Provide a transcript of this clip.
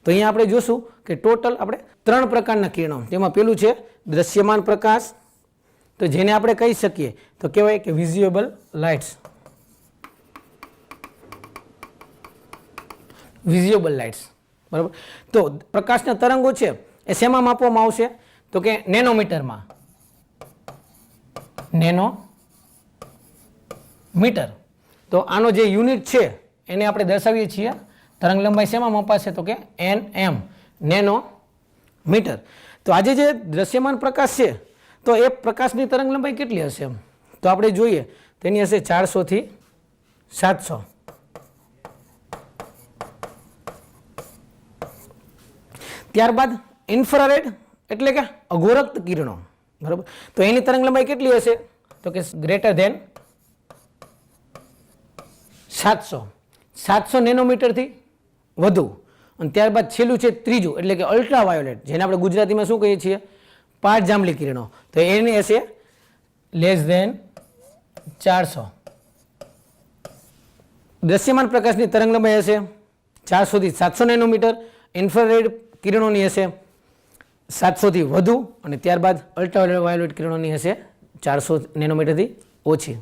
તો અહીંયા આપણે જોશું કે ટોટલ આપણે 3 પ્રકારના કિરણો, તેમાં પેલું છે દ્રશ્યમાન પ્રકાશ, તો જેને આપણે કહી શકીએ તો કહેવાય કે વિઝ્યુએબલ લાઇટ્સ. વિઝ્યુએબલ લાઇટ્સ, બરાબર. તો પ્રકાશના તરંગો છે એ શેમાં માપવામાં આવશે તો કે નેનોમીટરમાં. નેનોમીટર. તો આનો જે યુનિટ છે એને આપણે દર્શાવીએ છીએ. તરંગ લંબાઈ શેમાં મપાશે તો કે nm, નેનોમીટર. તો આજે જે દ્રશ્યમાન પ્રકાશ છે તો એ પ્રકાશની તરંગ લંબાઈ કેટલી હશે તો આપણે જોઈએ તેની હશે 400 થી 700. ત્યારબાદ ઇન્ફ્રારેડ એટલે કે અગોરક્ત કિરણો, બરાબર. તો એની તરંગ લંબાઈ કેટલી હશે તો કે ગ્રેટર ધેન 700 નેનોમીટરથી વધુ. અને ત્યારબાદ છેલ્લું છે ત્રીજું એટલે કે અલ્ટ્રાવાયોલેટ, જેને આપણે ગુજરાતીમાં શું કહીએ છીએ પાટ જાંબલી કિરણો. તો એની હશે લેસ ધેન 400. દ્રશ્યમાન પ્રકાશની તરંગ લંબાઈ હશે 400 થી 700 નેનોમીટર. ઇન્ફ્રારેડ કિરણોની હશે 700 થી વધુ અને ત્યારબાદ અલ્ટ્રાવાયોલેટ કિરણોની હશે 400 નેનોમીટરથી ઓછી.